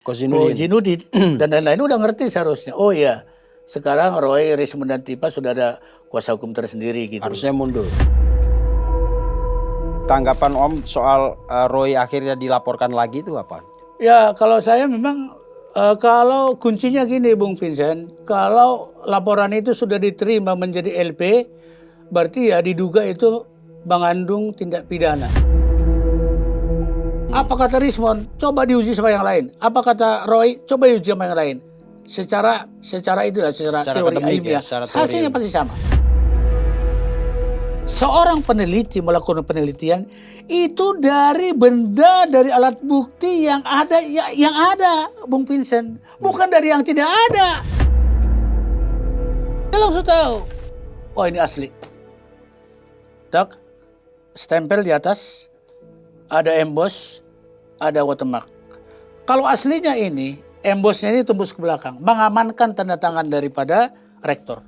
Kozinudin dan lain-lain udah ngerti seharusnya. Oh iya, sekarang Roy, Rismond dan Tifa sudah ada kuasa hukum tersendiri gitu. Harusnya mundur. Tanggapan Om soal Roy akhirnya dilaporkan lagi itu apa? Ya kalau saya memang kalau kuncinya gini Bung Vincent, kalau laporan itu sudah diterima menjadi LP, berarti ya diduga itu mengandung tindak pidana. Apa kata Rismond? Coba diuji sama yang lain. Apa kata Roy? Coba diuji sama yang lain. Secara teori ilmiah, hasilnya pasti sama. Seorang peneliti melakukan penelitian itu dari benda, dari alat bukti yang ada, Bung Vincent, bukan dari yang tidak ada. Dia langsung tahu, oh ini asli. Tak, stempel di atas, ada emboss, ada watermark. Kalau aslinya ini, embossnya ini tembus ke belakang, mengamankan tanda tangan daripada rektor.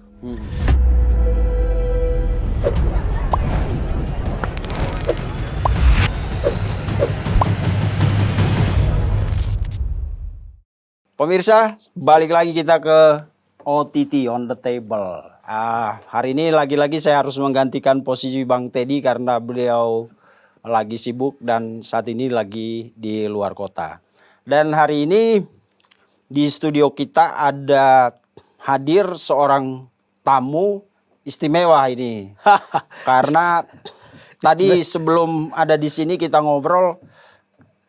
Pemirsa, balik lagi kita ke OTT, on the table. Hari ini lagi-lagi saya harus menggantikan posisi Bang Teddy karena beliau lagi sibuk dan saat ini lagi di luar kota. Dan hari ini di studio kita ada hadir seorang tamu istimewa ini. Karena tadi sebelum ada di sini kita ngobrol,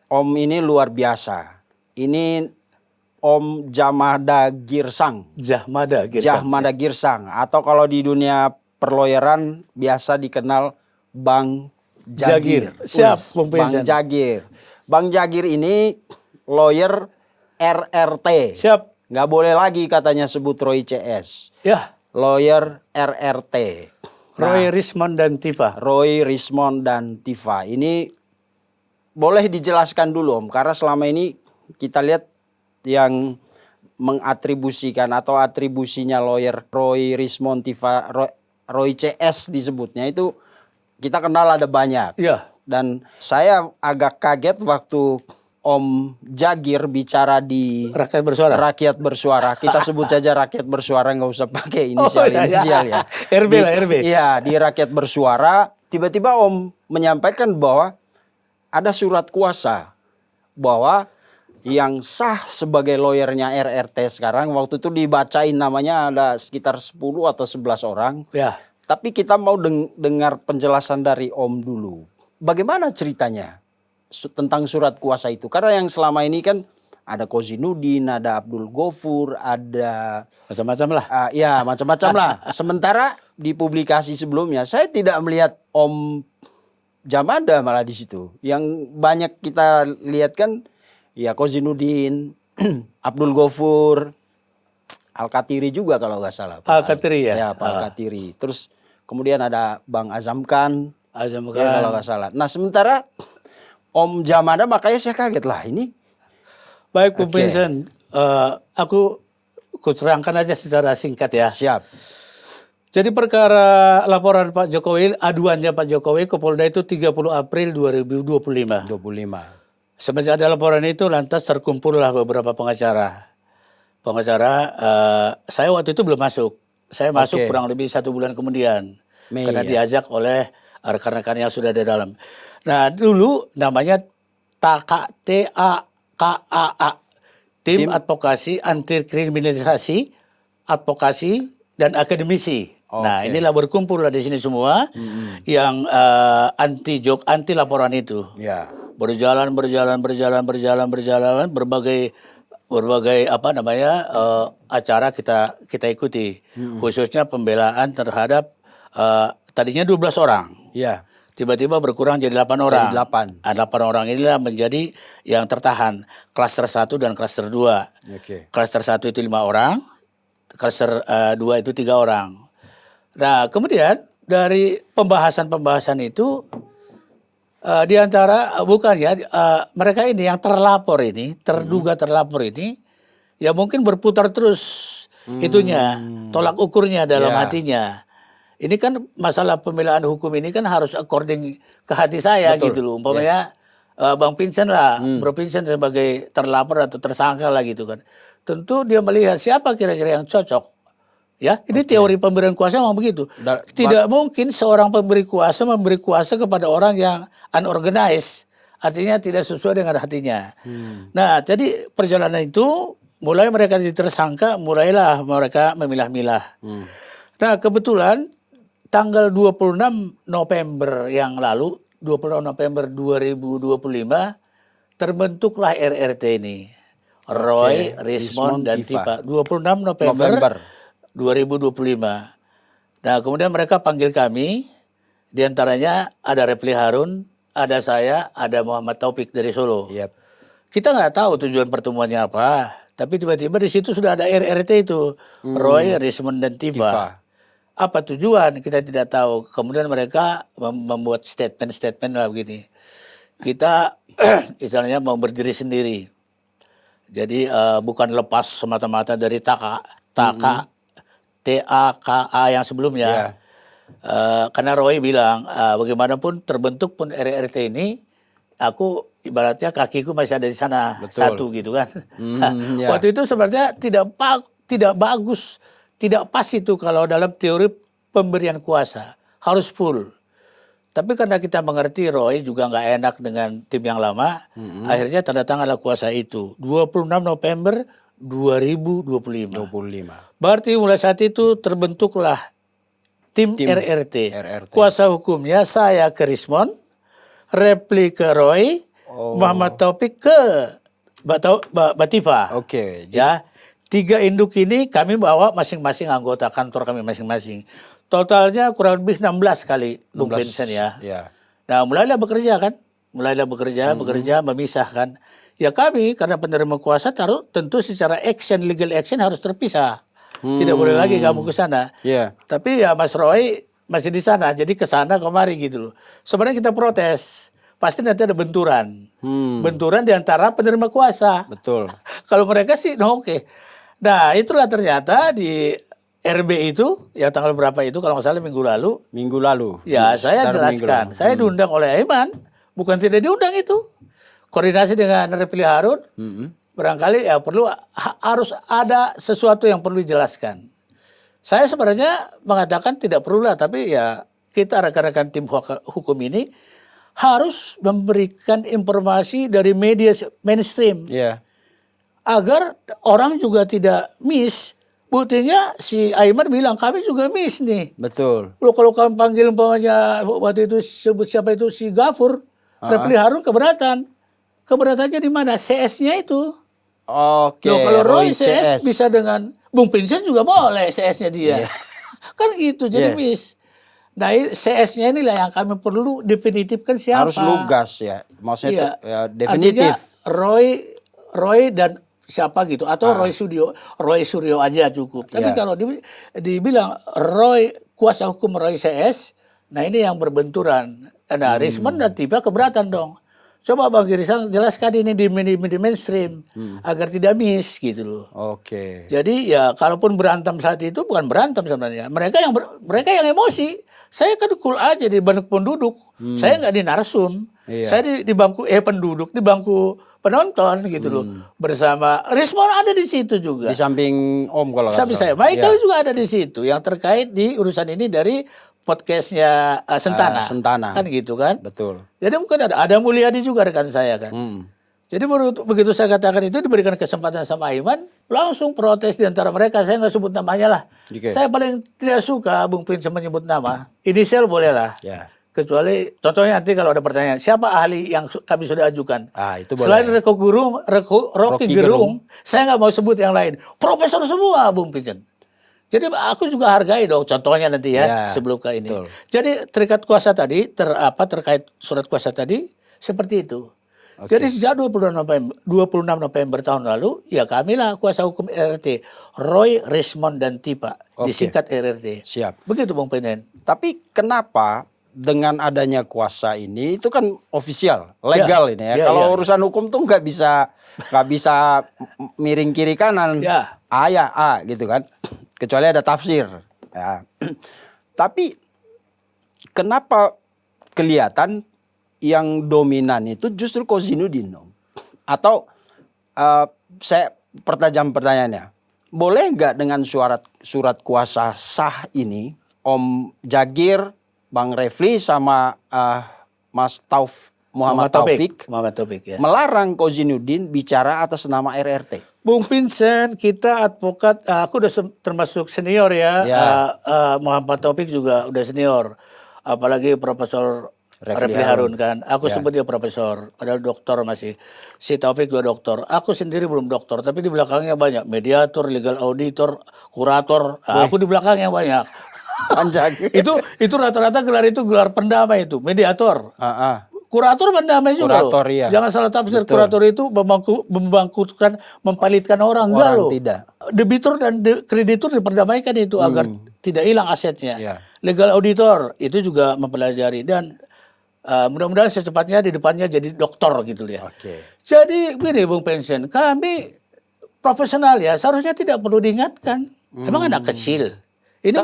Om ini luar biasa. Ini Om Djamada Girsang. Djamada Girsang. Atau kalau di dunia perlawyeran biasa dikenal Bang Jagir. Siap, Bung Bang Jagir. Bang Jagir ini lawyer RRT. Siap. Nggak boleh lagi katanya sebut Roy CS. Ya. Lawyer RRT. Roy, Rismond dan Tifa. Roy, Rismond dan Tifa. Ini boleh dijelaskan dulu Om. Karena selama ini kita lihat yang mengatribusikan atau atribusinya lawyer Roy, Rismond, Tifa, Roy CS disebutnya itu kita kenal ada banyak. Iya. Dan saya agak kaget waktu Om Jagir bicara di Rakyat Bersuara. Kita sebut saja Rakyat Bersuara, nggak usah pakai inisial ya. RB lah, RB. Iya, di Rakyat Bersuara tiba-tiba Om menyampaikan bahwa ada surat kuasa bahwa yang sah sebagai lawyernya RRT sekarang waktu itu dibacain namanya ada sekitar 10 atau 11 orang. Ya. Tapi kita mau dengar penjelasan dari Om dulu. Bagaimana ceritanya tentang surat kuasa itu? Karena yang selama ini kan ada Kozinudin, ada Abdul Gofur, ada macam-macam lah. Ya macam-macam lah. Sementara di publikasi sebelumnya saya tidak melihat Om Djamada malah di situ. Yang banyak kita lihat kan ya Kozinudin, Abdul Gofur, Al-Katiri juga kalau nggak salah. Al-Katiri ya? Ya Pak Al-Katiri. Terus kemudian ada Bang Azamkan. Ya, kalau nggak salah. Nah sementara Om Djamada makanya saya kaget lah ini. Baik Bung Vincent, aku terangkan aja secara singkat ya. Siap. Jadi perkara laporan Pak Jokowi, aduannya Pak Jokowi ke Polda itu 30 April 2025. Semenjak ada laporan itu lantas terkumpullah beberapa pengacara. Saya waktu itu belum masuk. Saya masuk kurang lebih 1 bulan kemudian. Karena diajak oleh rekan-rekan yang sudah ada dalam. Nah dulu namanya TAKAA. Tim Advokasi Anti Kriminalisasi, Advokasi dan Akademisi. Nah inilah berkumpul lah di sini semua yang anti laporan itu. Ya. Berjalan berbagai acara kita ikuti, khususnya pembelaan terhadap tadinya 12 orang. Ya. Tiba-tiba berkurang jadi 8 orang. 8 orang inilah menjadi yang tertahan. Klaster 1 dan klaster 2. Klaster 1 itu 5 orang, klaster 2 itu 3 orang. Nah, kemudian dari pembahasan itu di antara mereka ini yang terlapor ini, terduga terlapor ini ya mungkin berputar terus itunya, tolak ukurnya dalam hatinya. Ini kan masalah pembelaan hukum ini kan harus according ke hati saya. Betul. Gitu loh. Umpamanya Bang Vincent lah, Bro Vincent sebagai terlapor atau tersangka lah gitu kan. Tentu dia melihat siapa kira-kira yang cocok. Ya, ini teori pemberian kuasa memang begitu. Tidak mungkin seorang pemberi kuasa memberi kuasa kepada orang yang unorganized, artinya tidak sesuai dengan hatinya. Nah, jadi perjalanan itu mulai mereka tersangka, mulailah mereka memilah-milah. Nah, kebetulan tanggal 26 November yang lalu, 26 November 2025, terbentuklah RRT ini. Roy, Rismond, dan Tipa. 26 November 2025. Nah, kemudian mereka panggil kami, diantaranya ada Refli Harun, ada saya, ada Muhammad Taufik dari Solo. Kita nggak tahu tujuan pertemuannya apa, tapi tiba-tiba di situ sudah ada RRT itu, Roy, Rismond, dan Tipa. Apa tujuan kita tidak tahu. Kemudian mereka membuat statement lah begini. Kita istilahnya mau berdiri sendiri. Jadi bukan lepas semata-mata dari TAKA yang sebelumnya. Karena Roy bilang bagaimanapun terbentuk pun RRT ini, aku ibaratnya kakiku masih ada di sana. Satu gitu kan. Waktu itu sebenarnya tidak bagus, tidak pas itu kalau dalam teori pemberian kuasa, harus full. Tapi karena kita mengerti Roy juga nggak enak dengan tim yang lama, akhirnya tanda tanganlah kuasa itu 26 November 2025. Berarti mulai saat itu terbentuklah tim RRT. Kuasa hukumnya saya ke Rismond, Refli ke Roy, Muhammad Taufik ke Mbak Tipa. Ya, 3 induk ini kami bawa masing-masing anggota kantor kami masing-masing. Totalnya kurang lebih 16 kali Bung Vincent ya. Nah, mulailah bekerja kan. Bekerja, memisahkan. Ya kami karena penerima kuasa tentu secara legal action harus terpisah. Tidak boleh lagi kamu ke sana. Tapi ya Mas Roy masih di sana, jadi ke sana kemari gitu loh. Sebenarnya kita protes. Pasti nanti ada benturan. Benturan di antara penerima kuasa. Kalau mereka sih oke. Nah, itulah ternyata di RB itu, ya tanggal berapa itu kalau nggak salah minggu lalu. Ya, saya jelaskan. Saya diundang oleh Aiman, bukan tidak diundang itu. Koordinasi dengan Refli Harun, barangkali ya harus ada sesuatu yang perlu dijelaskan. Saya sebenarnya mengatakan tidak perlu lah, tapi ya kita rekan-rekan tim hukum ini harus memberikan informasi dari media mainstream. Agar orang juga tidak miss. Buktinya si Aiman bilang kami juga miss nih. Lo kalau kamu panggil umpamanya waktu itu sebut siapa itu si Gafur, Refli Harun keberatan. Keberatannya di mana? CS-nya itu. Kalau Roy CS bisa dengan Bung Vincent juga boleh CS-nya dia. Kan gitu, jadi miss. Nah, CS-nya inilah yang kami perlu definitifkan siapa. Harus lugas ya. Maksudnya itu ya, definitif. Artinya Roy dan siapa gitu, atau Roy Suryo aja cukup. Tapi kalau dibilang Roy kuasa hukum Roy CS, nah ini yang berbenturan. Nah, Rismond dan Tipa keberatan dong. Coba Bang Girisang jelaskan ini di mainstream agar tidak miss gitu loh. Jadi ya kalaupun berantem saat itu bukan berantem sebenarnya. Mereka yang emosi. Saya kan cool aja di bangku penduduk. Saya nggak di narsum. Saya di bangku penduduk, di bangku penonton gitu loh. Bersama Rismond ada di situ juga. Di samping Om kalau samping saya. Michael juga ada di situ yang terkait di urusan ini dari podcastnya Sentana. Kan gitu kan. Jadi mungkin ada Mulyadi juga rekan saya kan. Jadi begitu saya katakan itu diberikan kesempatan sama Aiman, langsung protes di antara mereka. Saya nggak sebut namanya lah. Saya paling tidak suka Bung Vincent menyebut nama. Inisial boleh lah. Kecuali contohnya nanti kalau ada pertanyaan, siapa ahli yang kami sudah ajukan? Itu boleh. Selain Rocky Gerung, saya nggak mau sebut yang lain. Profesor semua Bung Vincent. Jadi aku juga hargai dong contohnya nanti ya sebelum ke ini. Jadi terikat kuasa tadi terkait surat kuasa tadi seperti itu. Jadi sejak 26 November tahun lalu ya kamilah kuasa hukum RRT Roy, Rismond dan Tipa disingkat RRT. Begitu Bung Penen. Tapi kenapa dengan adanya kuasa ini itu kan ofisial, legal ini ya. Kalau urusan hukum tuh nggak bisa miring kiri kanan. A gitu kan. Kecuali ada tafsir. Tapi kenapa kelihatan yang dominan itu justru Kozinudin, Om. Atau saya pertajam pertanyaannya, boleh nggak dengan surat kuasa sah ini Om Jagir, Bang Refli sama Mas Muhammad Taufik ya. melarang Kozinudin bicara atas nama RRT? Bung Vincent, kita advokat, aku udah termasuk senior ya. Muhammad Taufik juga udah senior, apalagi Profesor Refli Harun kan. Aku sebut dia profesor, padahal doktor masih. Si Taufik juga doktor. Aku sendiri belum doktor, tapi di belakangnya banyak mediator, legal auditor, kurator. Aku di belakangnya banyak. Panjang. itu rata-rata gelar itu gelar pendamai itu, mediator. Kurator pendamai juga loh. Iya. Jangan salah tafsir. Betul. Kurator itu membangkitkan, mempalitkan orang. Enggak loh. Tidak. Debitur dan kreditur diperdamaikan itu agar tidak hilang asetnya. Yeah. Legal auditor itu juga mempelajari dan mudah-mudahan secepatnya di depannya jadi doktor gitu ya. Jadi gini Bung Pensiun, kami profesional ya, seharusnya tidak perlu diingatkan. Emang anak kecil. Ini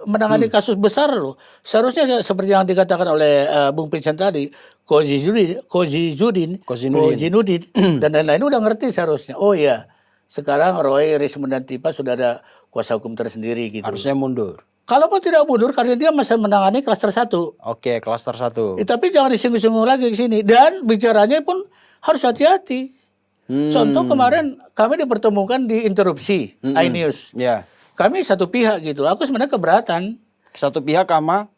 menangani kasus besar loh. Seharusnya seperti yang dikatakan oleh Bung Pensiun tadi, Kozinudin dan lain-lain udah ngerti seharusnya. Oh iya, sekarang Roy, Rismond dan Tipa sudah ada kuasa hukum tersendiri gitu. Harusnya mundur. Kalaupun tidak mundur karena dia masih menangani klaster 1. Oke, klaster 1. Tapi jangan disinggung-singgung lagi ke sini. Dan bicaranya pun harus hati-hati. Contoh kemarin kami dipertemukan di interupsi iNews. Ya. Kami satu pihak gitu. Aku sebenarnya keberatan. Satu pihak sama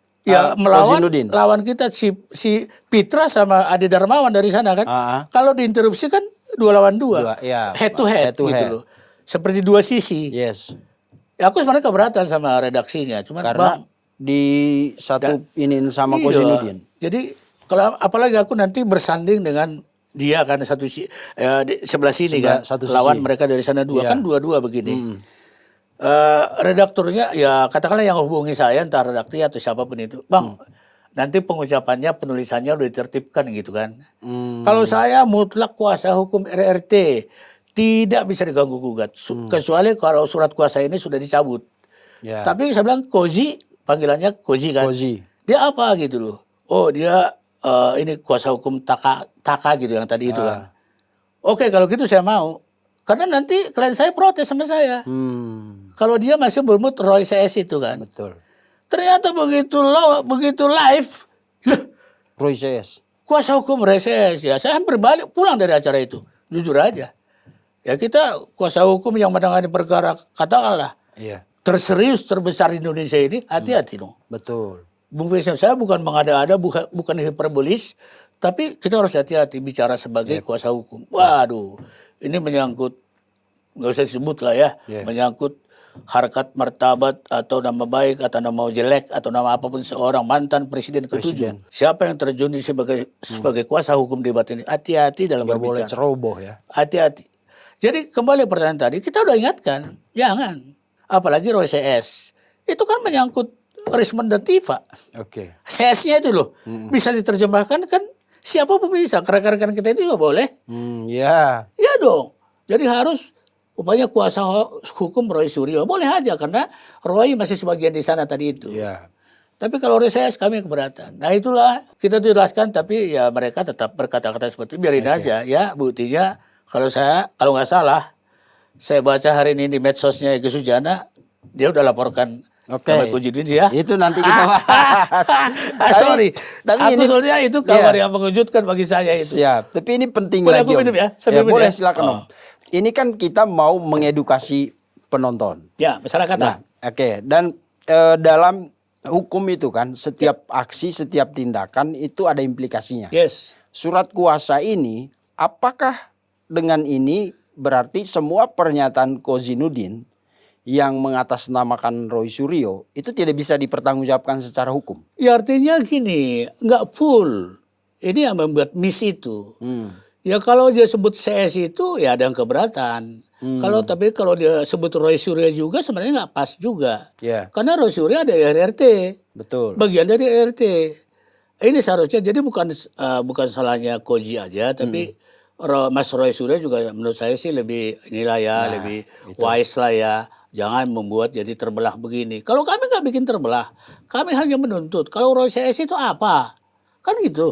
melawan lawan kita si Pitra sama Ade Darmawan dari sana kan. Kalau diinterupsi kan 2 lawan 2. Head to head gitu loh. Seperti dua sisi. Yes. Ya, aku sebenarnya keberatan sama redaksinya, cuman karena di satu ini sama Kozinudin. Jadi kalau apalagi aku nanti bersanding dengan dia kan satu di sebelah sini kan, lawan mereka dari sana kan dua-dua begini. Redakturnya ya katakanlah yang hubungi saya entah redaksi atau siapapun itu, Bang, nanti pengucapannya penulisannya udah ditertibkan gitu kan. Kalau saya mutlak kuasa hukum RRT. Tidak bisa diganggu gugat kecuali kalau surat kuasa ini sudah dicabut. Tapi saya bilang panggilannya Koji kan. Dia apa gitu loh? Oh dia ini kuasa hukum Taka gitu yang tadi itu kan. Oke kalau gitu saya mau. Karena nanti klien saya protes sama saya. Kalau dia masih bermut Roy CS itu kan. Betul. Ternyata begitu live. Roy CS. Kuasa hukum Roy CS ya. Saya hampir balik pulang dari acara itu. Jujur aja. Ya kita kuasa hukum yang menangani perkara katakanlah terserius terbesar di Indonesia ini hati-hati dong. Betul. Bung Faisal, saya bukan mengada-ada, bukan hiperbolis, tapi kita harus hati-hati bicara sebagai kuasa hukum. Waduh, ini menyangkut nggak usah disebut lah ya, menyangkut harkat martabat atau nama baik atau nama jelek atau nama apapun seorang mantan presiden ke-7. Siapa yang terjun sebagai kuasa hukum debat ini? Hati-hati dalam berbicara. Boleh ceroboh ya. Hati-hati. Jadi kembali pertanyaan tadi, kita udah ingatkan, jangan. Apalagi Roy CS. Itu kan menyangkut Rismond dan Tifa. CS-nya itu loh, bisa diterjemahkan kan siapapun bisa. Rekan-rekan kita itu juga boleh. Ya dong. Jadi harus upaya kuasa hukum Roy Suryo. Boleh aja karena Roy masih sebagian di sana tadi itu. Tapi kalau Roy CS kami keberatan. Nah itulah kita jelaskan tapi ya mereka tetap berkata-kata seperti itu. Biarin aja ya buktinya. Kalau nggak salah, saya baca hari ini di medsosnya Egy Sujana, dia udah laporkan nama Kozinudin ya. Itu nanti kita bahas. Sorry, tapi soalnya itu kabar yang mengejutkan bagi saya itu. Siap, tapi ini penting boleh lagi. Boleh aku minum ya? Boleh silakan Om. Ini kan kita mau mengedukasi penonton. Ya, masyarakat. Nah, dan dalam hukum itu kan setiap aksi, setiap tindakan itu ada implikasinya. Yes. Surat kuasa ini, apakah dengan ini berarti semua pernyataan Kozinudin yang mengatasnamakan Roy Suryo itu tidak bisa dipertanggungjawabkan secara hukum? Ya artinya gini, nggak full. Ini yang membuat miss itu. Ya kalau dia sebut CS itu ya ada yang keberatan. Tapi kalau dia sebut Roy Suryo juga sebenarnya nggak pas juga. Karena Roy Suryo ada RRT. Betul. Bagian dari RRT. Ini seharusnya jadi bukan salahnya Koji aja tapi Mas Roy Suryo juga menurut saya sih lebih lebih wise lah ya. Jangan membuat jadi terbelah begini. Kalau kami nggak bikin terbelah, kami hanya menuntut. Kalau Roy CS itu apa? Kan gitu.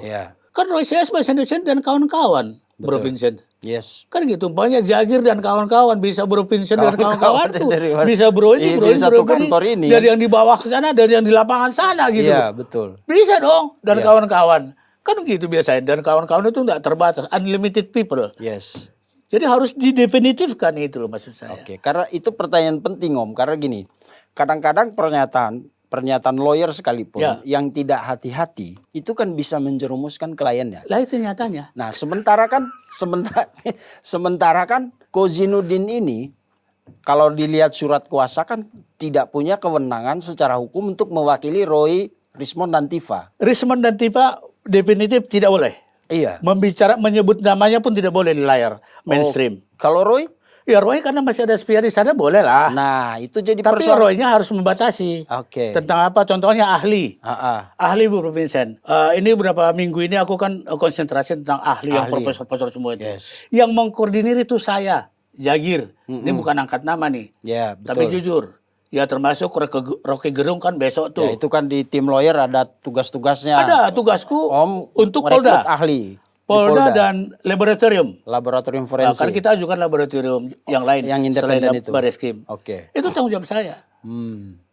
Kan Roy CS, Bahasa Indonesia dan kawan-kawan, Bro Vincent. Yes. Kan gitu, umpamanya Jagir dan kawan-kawan bisa Bro Vincent dan kawan-kawan tuh. Bisa bro ini, di satu kantor ini. Dari yang di bawah ke sana, dari yang di lapangan sana gitu. Iya, betul. Bisa dong, dan kawan-kawan. Kan gitu biasanya, dan kawan-kawan itu enggak terbatas, unlimited people. Yes. Jadi harus didefinitifkan itu loh maksud saya. Oke, karena itu pertanyaan penting Om, karena gini, kadang-kadang pernyataan lawyer sekalipun yang tidak hati-hati itu kan bisa menjerumuskan kliennya. Lah itu nyatanya. Nah, sementara kan Kozinudin ini kalau dilihat surat kuasa kan tidak punya kewenangan secara hukum untuk mewakili Roy, Rismond dan Tifa. Rismond dan Tifa definitif tidak boleh. Iya. Menyebut namanya pun tidak boleh di layar mainstream. Kalau Roy? Ya Roy karena masih ada spia di sana boleh lah. Nah itu jadi tapi Roy-nya harus membatasi. Oke. Tentang apa? Contohnya ahli. Ahli Bu Vincent. Ini beberapa minggu ini aku kan konsentrasi tentang ahli yang profesor-profesor semua itu. Yes. Yang mengkoordinir itu saya, Jagir. Ini bukan angkat nama nih. Ya, betul. Tapi jujur. Ya termasuk Rocky Gerung kan besok tuh. Ya, itu kan di tim lawyer ada tugas-tugasnya. Ada tugasku untuk Polda. Ahli. Polda dan laboratorium forensik. Kan kita ajukan laboratorium yang lain yang selain itu. Bareskrim. Oke. Itu tanggung jawab saya.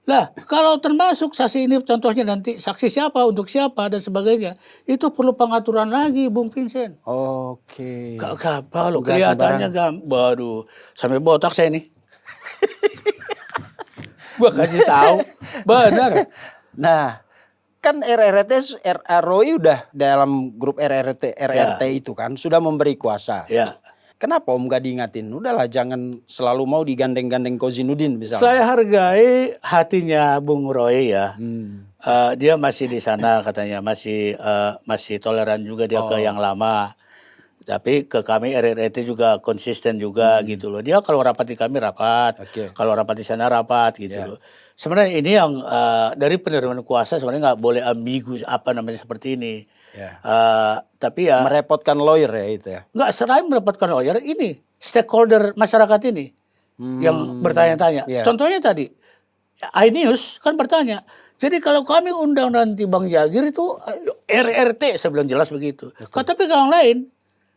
Lah, kalau termasuk saksi ini contohnya nanti saksi siapa untuk siapa dan sebagainya, itu perlu pengaturan lagi, Bung Vincent. Oke. Gak gampang loh, kelihatannya waduh, sampai botak saya nih. Gua kasih tahu, benar. Nah, kan Roy udah dalam grup RRT itu kan sudah memberi kuasa. Ya. Kenapa Om gak diingatin? Udahlah jangan selalu mau digandeng-gandeng Kozinudin misalnya. Saya hargai hatinya Bung Roy ya. Dia masih di sana katanya, masih toleran juga dia ke yang lama. Tapi ke kami RRT juga konsisten juga gitu loh. Dia kalau rapat di kami rapat, kalau rapat di sana rapat gitu loh. Sebenarnya ini yang dari penerimaan kuasa sebenarnya nggak boleh ambigu apa namanya seperti ini. Tapi ya merepotkan lawyer ya itu ya. Nggak selain merepotkan lawyer, ini stakeholder masyarakat ini yang bertanya-tanya. Contohnya tadi iNews kan bertanya. Jadi kalau kami undang nanti Bang Jagir itu RRT saya bilang jelas begitu. Tapi kalau yang lain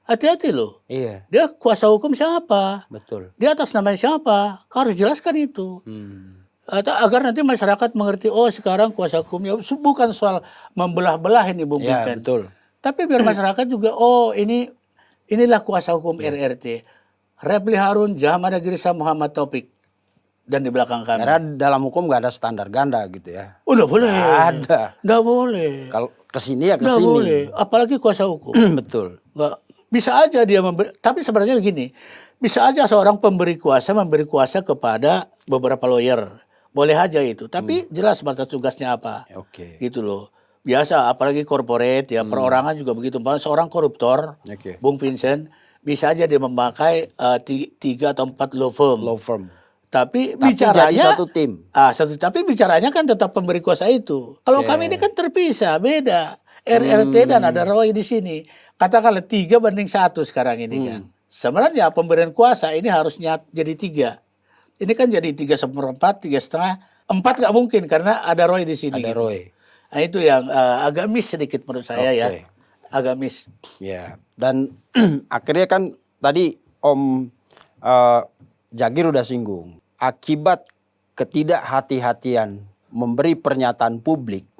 hati-hati loh. Iya. Dia kuasa hukum siapa? Betul. Dia atas nama siapa? Kau harus jelaskan itu. Agar nanti masyarakat mengerti, oh sekarang kuasa hukumnya bukan soal membelah-belah ini Bung Vincent. Betul. Tapi biar masyarakat juga, oh inilah kuasa hukum RRT. Repli Harun, Jahamada Girisa, Muhammad Taufik. Dan di belakang kami. Karena dalam hukum gak ada standar ganda gitu ya. Oh nggak boleh. Ada. Nggak boleh. Kalau kesini ya kesini. Nggak boleh. Apalagi kuasa hukum. Betul. Nggak. Bisa aja dia memberi, tapi sebenarnya begini. Bisa aja seorang pemberi kuasa kepada beberapa lawyer. Boleh aja itu, tapi jelas batas tugasnya apa. Gitu loh. Biasa, apalagi corporate ya, perorangan juga begitu. Seorang koruptor, Bung Vincent, bisa aja dia memakai 3 atau 4 law firm. Tapi bicaranya jadi satu tim. Tapi bicaranya kan tetap pemberi kuasa itu. Kalau kami ini kan terpisah, beda. RRT dan ada Roy di sini. Katakanlah 3 banding 1 sekarang ini kan. Sebenarnya pemberian kuasa ini harusnya jadi 3. Ini kan jadi 3/4, 3,5, 4 nggak mungkin karena ada Roy di sini. Ada gitu. Roy. Nah itu yang agak miss sedikit menurut saya ya. Agak miss. Ya. Dan akhirnya kan tadi Om Jagir udah singgung. Akibat ketidakhati-hatian memberi pernyataan publik.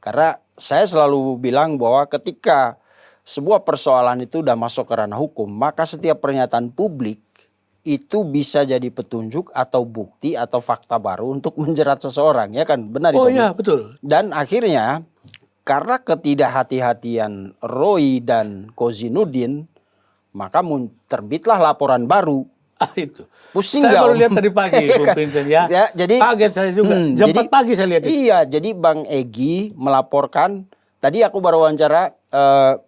Karena saya selalu bilang bahwa ketika sebuah persoalan itu udah masuk ke ranah hukum, maka setiap pernyataan publik itu bisa jadi petunjuk atau bukti atau fakta baru untuk menjerat seseorang, ya kan? Benar itu? Oh iya, betul. Dan akhirnya karena ketidakhati-hatian Roy dan Kozinudin, maka terbitlah laporan baru. Itu. Pusing saya gak, baru lihat tadi pagi, Bung Vincent ya. Jadi kaget saya juga. Jam 4 pagi saya lihat itu. Iya, jadi Bang Egy melaporkan. Tadi aku baru wawancara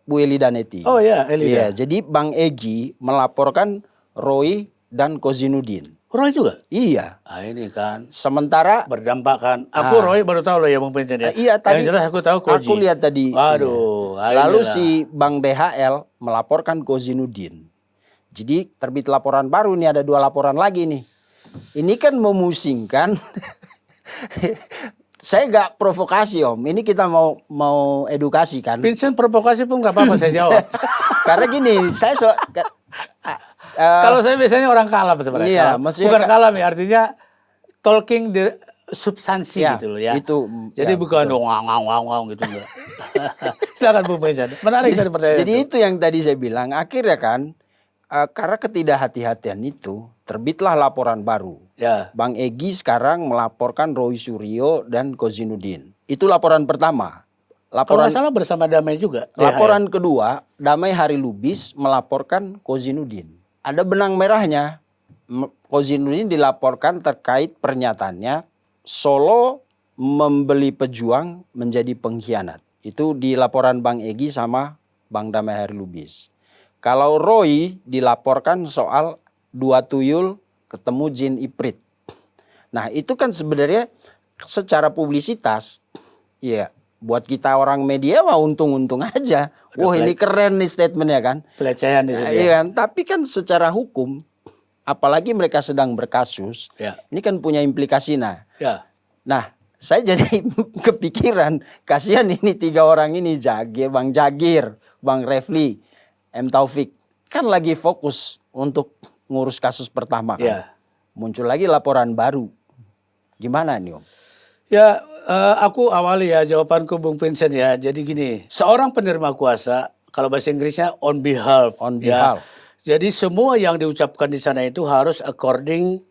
Bu Eli Daneti. Oh iya, Eli. Iya, jadi Bang Egy melaporkan Roy dan Kozinudin. Roy juga? Iya. Ini kan. Sementara berdampak kan. Aku Roy baru tahu loh ya Bung Vincent ya. Iya, tadi. Yang jelas aku tahu Koji. Aku lihat tadi. Aduh. Lalu si Bang DHL melaporkan Kozinudin. Jadi terbit laporan baru nih, ada 2 laporan lagi nih. Ini kan memusingkan saya nggak provokasi Om. Ini kita mau edukasi kan. Vincent provokasi pun nggak apa-apa saya jawab. Karena gini, kalau saya biasanya orang kalem sebenarnya. Iya, bukan kalem ya, artinya talking the substansi ya, gitu loh ya. Itu. Jadi bukan wang gitu enggak. Silakan Bu Vincent. Menarik tadi pertanyaan. Jadi itu yang tadi saya bilang, akhirnya kan karena ketidakhati-hatian itu terbitlah laporan baru. Ya. Bang Egy sekarang melaporkan Roy Suryo dan Kozinudin. Itu laporan pertama. Kalau nggak salah bersama Damai juga. Laporan kedua, Damai Hari Lubis melaporkan Kozinudin. Ada benang merahnya. Kozinudin dilaporkan terkait pernyataannya Solo membeli pejuang menjadi pengkhianat. Itu di laporan Bang Egy sama Bang Damai Hari Lubis. Kalau Roy dilaporkan soal 2 tuyul ketemu jin iprit. Nah itu kan sebenarnya secara publisitas, ya buat kita orang media wah untung-untung aja. Wah ini keren nih statementnya kan. Pelecehan di situ. Iya kan? Tapi kan secara hukum, apalagi mereka sedang berkasus, ya. Ini kan punya implikasi. Ya. Nah saya jadi kepikiran, kasihan ini 3 orang ini, Bang Jagir, Bang Refli, M Taufik, kan lagi fokus untuk ngurus kasus pertama kan. Ya. Muncul lagi laporan baru. Gimana nih Om? Ya, aku awali ya jawabanku Bung Vincent ya. Jadi gini, seorang penerima kuasa, kalau bahasa Inggrisnya on behalf. On behalf. Ya. Jadi semua yang diucapkan di sana itu harus according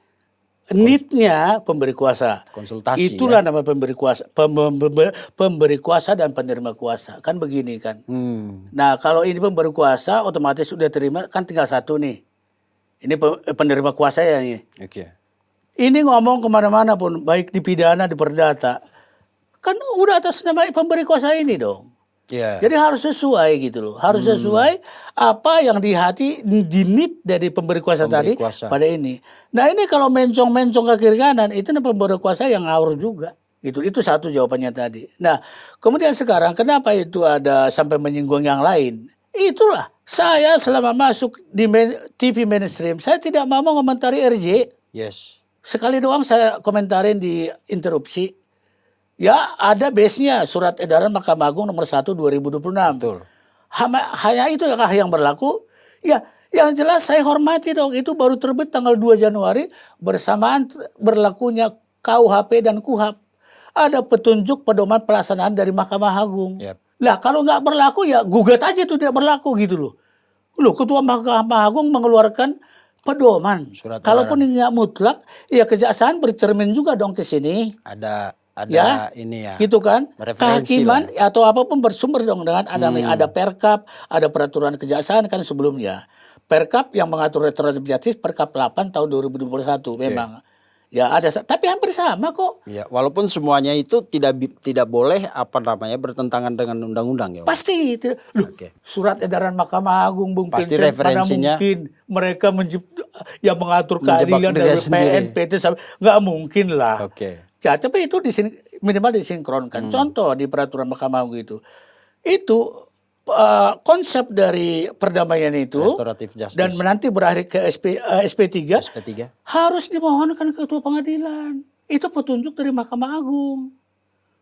need-nya pemberi kuasa. Konsultasi. Itulah ya? nama pemberi kuasa, pemberi kuasa dan penerima kuasa. Kan begini kan. Nah kalau ini pemberi kuasa otomatis sudah terima, kan tinggal satu nih. Ini penerima kuasa ya nih. Oke. Ini ngomong kemana-mana pun, baik di pidana, di perdata. Kan udah atas nama pemberi kuasa ini dong. Yeah. Jadi harus sesuai gitu loh. Harus sesuai apa yang di hati, di need dari pemberi kuasa tadi pada ini. Nah ini kalau mencong-mencong ke kiri kanan, itu pemberi kuasa yang ngawur juga. Itu satu jawabannya tadi. Nah kemudian sekarang kenapa itu ada sampai menyinggung yang lain? Itulah. Saya selama masuk di TV mainstream, saya tidak mau mengomentari RJ. Yes. Sekali doang saya komentarin di interupsi. Ya ada base-nya surat edaran Mahkamah Agung nomor 1 2026. Betul. Hanya itu yang berlaku. Ya yang jelas saya hormati dong. Itu baru terbit tanggal 2 Januari bersamaan berlakunya KUHP dan KUHAP. Ada petunjuk pedoman pelaksanaan dari Mahkamah Agung. Yep. Lah kalau nggak berlaku ya gugat aja itu tidak berlaku gitu loh. Loh Ketua Mahkamah Agung mengeluarkan pedoman. Kalaupun ini nggak mutlak, ya kejaksaan bercermin juga dong ke sini. Ada ya, ini ya. Gitu kan? Kehakiman atau apapun bersumber dong dengan ada Perkap, ada peraturan kejaksaan kan sebelumnya. Perkap yang mengatur restoratif justice Perkap 8 tahun 2021 memang. Ya ada, tapi hampir sama kok. Ya, walaupun semuanya itu tidak boleh bertentangan dengan undang-undang ya. Pasti. Loh, surat edaran Mahkamah Agung Bung pasti Vincent, referensinya. Mana mungkin mereka yang mengatur keadilan dari PN, PT nggak mungkin lah. Ya, tapi itu minimal disinkronkan. Contoh di peraturan Mahkamah Agung itu konsep dari perdamaian itu dan menanti berakhir ke SP3 harus dimohonkan ke Ketua Pengadilan. Itu petunjuk dari Mahkamah Agung.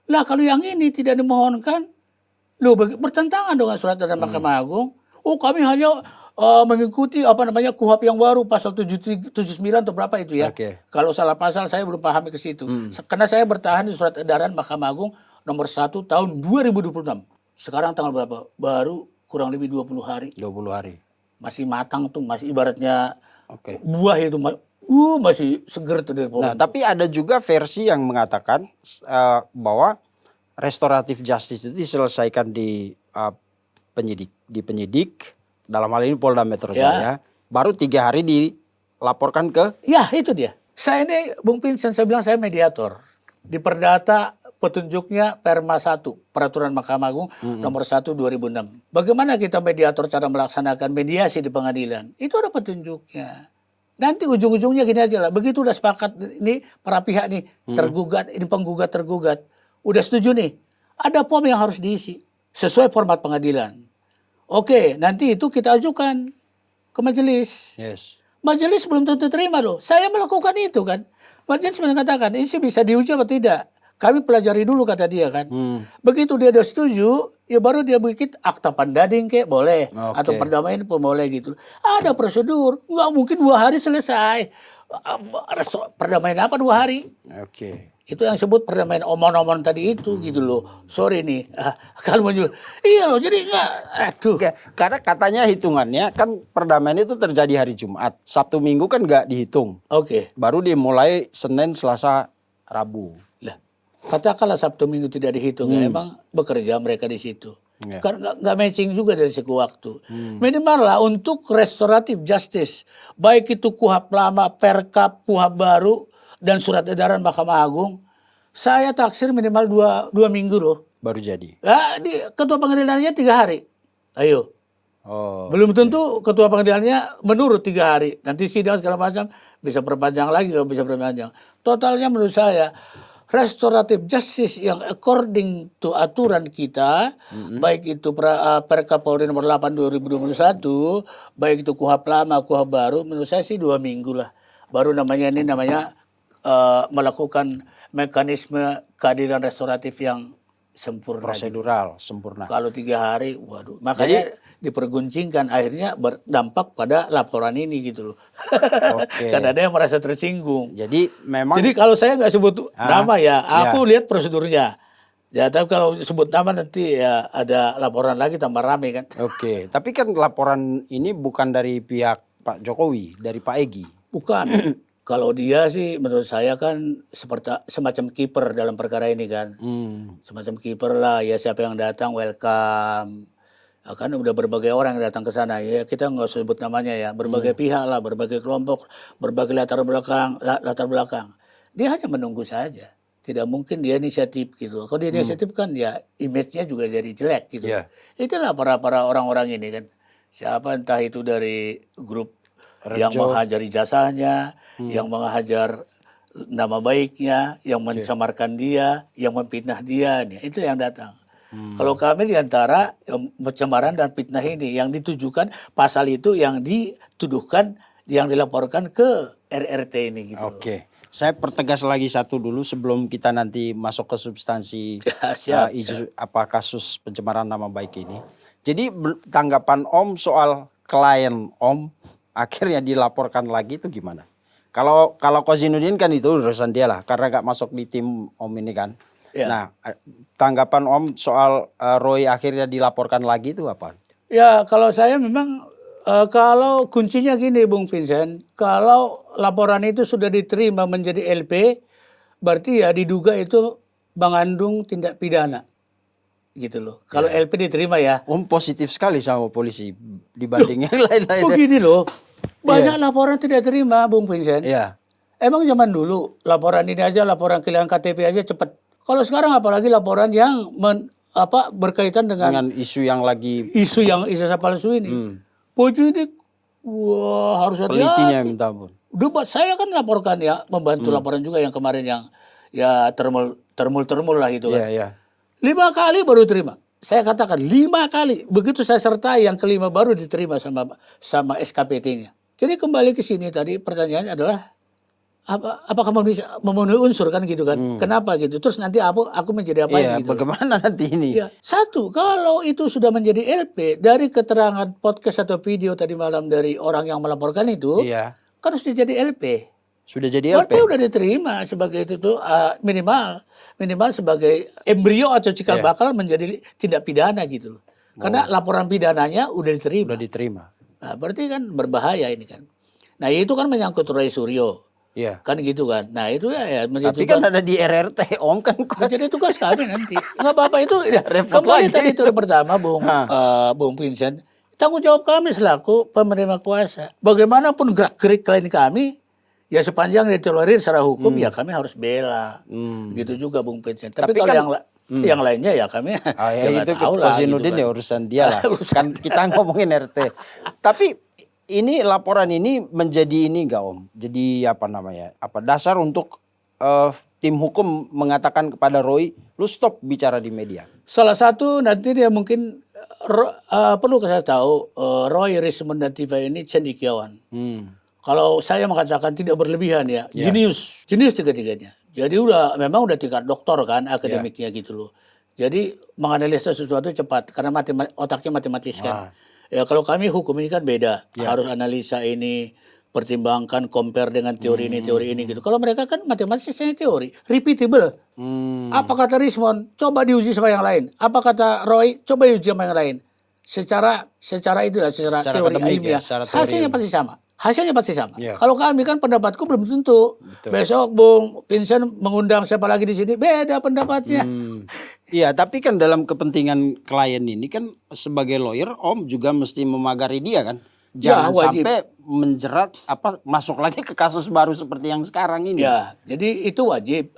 Lah kalau yang ini tidak dimohonkan, bertentangan dengan surat dari Mahkamah Agung. Oh kami hanya mengikuti KUHAP yang baru pasal 79 atau berapa itu ya. Kalau salah pasal saya belum pahami ke situ. Karena saya bertahan di surat edaran Mahkamah Agung nomor 1 tahun 2026. Sekarang tanggal berapa? Baru kurang lebih 20 hari. 20 hari. Masih matang tuh, masih ibaratnya buah itu masih seger tuh dari pohon. Nah, tapi ada juga versi yang mengatakan bahwa restoratif justice itu diselesaikan di penyidik dalam hal ini Polda Metro Jaya. Baru 3 hari dilaporkan ke. Ya itu dia. Saya ini Bung Vincent, saya bilang saya mediator. Di perdata petunjuknya Perma 1, Peraturan Mahkamah Agung nomor 1 2006. Bagaimana kita mediator cara melaksanakan mediasi di pengadilan? Itu ada petunjuknya. Nanti ujung-ujungnya gini aja lah. Begitu udah sepakat ini para pihak nih, tergugat, ini penggugat tergugat. Udah setuju nih. Ada form yang harus diisi sesuai format pengadilan. Oke, nanti itu kita ajukan ke majelis. Majelis belum tentu terima loh. Saya melakukan itu kan. Majelis mengatakan ini sih bisa diuji atau tidak. kami pelajari dulu kata dia kan. Begitu dia udah setuju, ya baru dia bikin akta pandading kayak boleh. Atau perdamaian pun boleh gitu. Ada prosedur, nggak mungkin 2 hari selesai. Perdamaian apa 2 hari? Itu yang sebut perdamaian omon-omon tadi itu gitu loh. Sorry nih, kalau juga iya loh. Jadi enggak, karena katanya hitungannya kan perdamaian itu terjadi hari Jumat, Sabtu Minggu kan nggak dihitung. Baru dimulai Senin, Selasa, Rabu. Lah, katakanlah Sabtu Minggu tidak dihitung ya, emang bekerja mereka di situ. Kan nggak matching juga dari segi waktu. Minimal lah untuk restoratif justice, baik itu KUHP lama, Perkap, KUHP baru, dan surat edaran Mahkamah Agung, saya taksir minimal 2 minggu loh. Baru jadi. Ya, ketua pengadilannya 3 hari. Ayo. Belum tentu ketua pengadilannya menurut 3 hari. Nanti sidang segala macam bisa perpanjang lagi kalau bisa perpanjang. Totalnya menurut saya restoratif justice yang according to aturan kita, baik itu Perkap Polri nomor 8 2021, baik itu KUHP lama, KUHP baru, menurut saya sih 2 minggu lah. Baru namanya melakukan mekanisme keadilan restoratif yang sempurna. Prosedural, sempurna. Kalau 3 hari, waduh. Makanya diperguncingkan, akhirnya berdampak pada laporan ini gitu loh. Karena ada yang merasa tersinggung. Jadi memang. Jadi kalau saya nggak sebut nama ya, aku lihat prosedurnya. Ya, tapi kalau sebut nama nanti ya ada laporan lagi tambah rame kan. Tapi kan laporan ini bukan dari pihak Pak Jokowi, dari Pak Egy. Bukan. Kalau dia sih menurut saya kan semacam kiper dalam perkara ini kan. Semacam kiper lah, ya siapa yang datang welcome. Ya, kan udah berbagai orang yang datang ke sana. Ya kita nggak usah sebut namanya ya. Berbagai pihak lah, berbagai kelompok, berbagai latar belakang. Dia hanya menunggu saja. Tidak mungkin dia inisiatif gitu. Kalau dia inisiatif kan ya image-nya juga jadi jelek gitu. Itulah para orang-orang ini kan. Siapa entah itu dari grup yang menghajari jasanya, yang menghajar nama baiknya, yang mencemarkan dia, yang memfitnah dia, itu yang datang. Kalau kami diantara pencemaran dan fitnah ini yang ditujukan pasal itu yang dituduhkan, yang dilaporkan ke RRT ini gitu. Saya pertegas lagi satu dulu sebelum kita nanti masuk ke substansi kasus pencemaran nama baik ini. Jadi tanggapan Om soal klien Om akhirnya dilaporkan lagi itu gimana? Kalau Kozinudin kan itu urusan dia lah karena gak masuk di tim Om ini kan. Nah, tanggapan Om soal Roy akhirnya dilaporkan lagi itu apa? Ya, kalau saya memang kalau kuncinya gini Bung Vincent, kalau laporan itu sudah diterima menjadi LP, berarti ya diduga itu mengandung tindak pidana. Gitu loh. Kalau LP diterima ya. Om positif sekali sama polisi dibanding yang lain-lain. Begini loh. Banyak laporan tidak terima, Bung Vincent. Emang zaman dulu laporan ini aja, laporan kehilangan KTP aja cepat. Kalau sekarang apalagi laporan yang berkaitan dengan isu yang lagi isu ijazah palsu ini. Pojo ini harus hati-hati. Pelitinya minta ampun. Debat saya kan laporkan ya, membantu laporan juga yang kemarin yang ya termul lah gitu kan. 5 kali baru terima. Saya katakan 5 kali. Begitu saya sertai yang kelima baru diterima sama SKPT-nya. Jadi kembali ke sini tadi pertanyaannya adalah apakah memenuhi unsur kan gitu kan? Kenapa gitu? Terus nanti aku menjadi apa gitu? Bagaimana nanti ini? Satu, kalau itu sudah menjadi LP dari keterangan podcast atau video tadi malam dari orang yang melaporkan itu, kan sudah jadi LP. Sudah jadi LP. Berarti udah diterima sebagai itu tuh minimal sebagai embrio atau cikal bakal menjadi tindak pidana gitu loh. Karena laporan pidananya udah diterima. Nah, berarti kan berbahaya ini kan. Nah, itu kan menyangkut Roy Suryo. Kan gitu kan. Nah, itu ya menjadi tapi kan ada di RRT Om kan. Menjadi tugas kami nanti. Enggak apa-apa itu. Kembali tadi itu pertama Bung Vincent. Tanggung jawab kami selaku penerima kuasa. Bagaimanapun gerak-gerik klien kami, ya sepanjang ditolerir secara hukum ya kami harus bela. Gitu juga Bung Vincent. Tapi kalau kan, yang lainnya ya kami ya itu tahu lah. Kozinudin gitu kan. Ya urusan dia lah. Kan kita ngomongin RT. Tapi ini laporan ini menjadi ini enggak Om? Jadi dasar untuk tim hukum mengatakan kepada Roy, lu stop bicara di media. Salah satu nanti dia mungkin perlu saya tahu Roy Rismond Dativa ini cendekiawan. Kalau saya mengatakan tidak berlebihan ya, jenius tiga-tiganya. Jadi memang udah tingkat doktor kan akademiknya gitu loh. Jadi menganalisa sesuatu cepat karena otaknya matematis kan. Ya kalau kami hukum ini kan beda, harus analisa ini, pertimbangkan, compare dengan teori ini gitu. Kalau mereka kan matematisnya teori, repeatable. Apa kata Richmond? Coba diuji sama yang lain. Apa kata Roy? Coba diuji sama yang lain. Secara teori ilmiah, hasilnya pasti sama. Kalau kami kan pendapatku belum tentu. Betul. Besok Bung Vincent mengundang siapa lagi di sini, beda pendapatnya. Iya, tapi kan dalam kepentingan klien ini kan sebagai lawyer, Om juga mesti memagari dia kan. Jangan sampai menjerat masuk lagi ke kasus baru seperti yang sekarang ini. Ya, jadi itu wajib.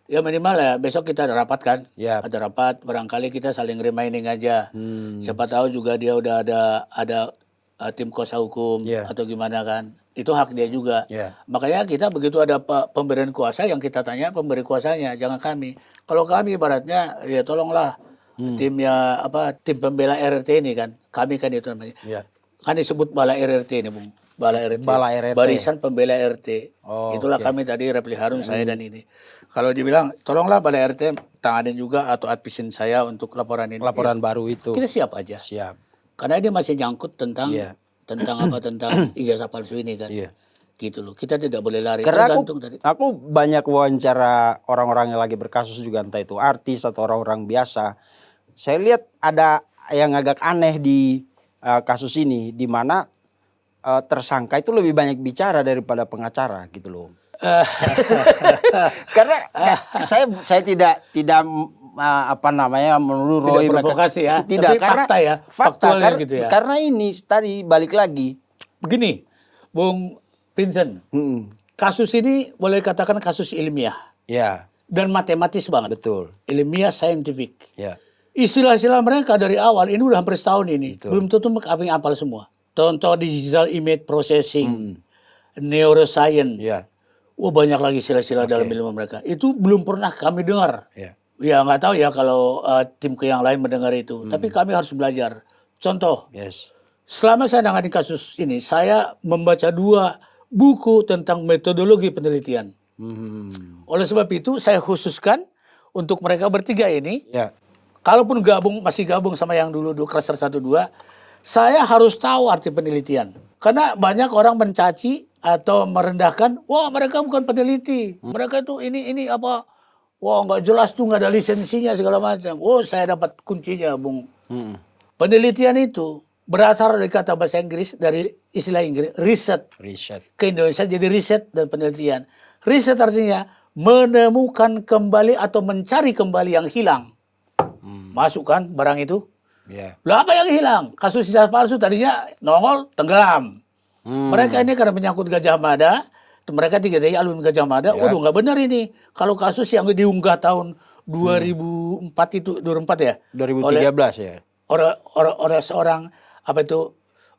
Ya minimal ya besok kita ada rapat kan. Ada rapat, barangkali kita saling reminding aja. Siapa tahu juga dia udah ada tim kuasa hukum atau gimana kan. Itu hak dia juga. Makanya kita begitu ada pemberian kuasa yang kita tanya pemberi kuasanya, jangan kami. Kalau kami ibaratnya ya tolonglah tim pembela RRT ini kan. Kami kan itu namanya. Kan disebut Bala RRT ini, Bung. Bala RRT. Barisan Pembela RT. Itulah kami tadi Repli Harun, saya dan ini. Kalau dibilang tolonglah Bala RT tanganin juga atau advisin saya untuk laporan ini. Laporan baru itu. Kita siap aja. Karena ini masih nyangkut tentang ijazah palsu ini kan. Gitu loh. Kita tidak boleh lari. Karena aku banyak wawancara orang-orang yang lagi berkasus juga, entah itu artis atau orang-orang biasa. Saya lihat ada yang agak aneh di kasus ini, di mana tersangka itu lebih banyak bicara daripada pengacara gitu loh. Karena saya tidak menurut Roy provokasi ya, tidak, tapi karena fakta gitu ya. Karena ini tadi balik lagi begini, Bung Vincent, kasus ini boleh katakan kasus ilmiah, dan matematis banget, betul, ilmiah, scientific, istilah-istilah mereka dari awal ini udah hampir setahun ini, belum tentu kami hafal semua. Contoh digital image processing, neuroscience, banyak lagi istilah-istilah dalam ilmu mereka. Itu belum pernah kami dengar. Ya nggak tahu ya kalau tim yang lain mendengar itu. Tapi kami harus belajar. Contoh, selama saya menangani kasus ini, saya membaca 2 buku tentang metodologi penelitian. Oleh sebab itu saya khususkan untuk mereka bertiga ini. Kalaupun masih gabung sama yang dulu klaster 1-2, saya harus tahu arti penelitian. Karena banyak orang mencaci atau merendahkan, wah mereka bukan peneliti. Mereka tuh ini apa? Wah nggak jelas tuh, nggak ada lisensinya segala macam. Saya dapat kuncinya, Bung. Penelitian itu berasal dari kata bahasa Inggris, dari istilah Inggris, riset. Ke Indonesia jadi riset dan penelitian. Riset artinya menemukan kembali atau mencari kembali yang hilang. Masukkan barang itu. Lah apa yang hilang? Kasus ijazah palsu tadinya nongol tenggelam. Mereka ini karena menyangkut Gajah Mada, mereka tiga-tiganya alumni Gajah Mada. Waduh nggak benar ini. Kalau kasus yang diunggah tahun 2004 itu 2004 ya? 2013 ya. Orang seorang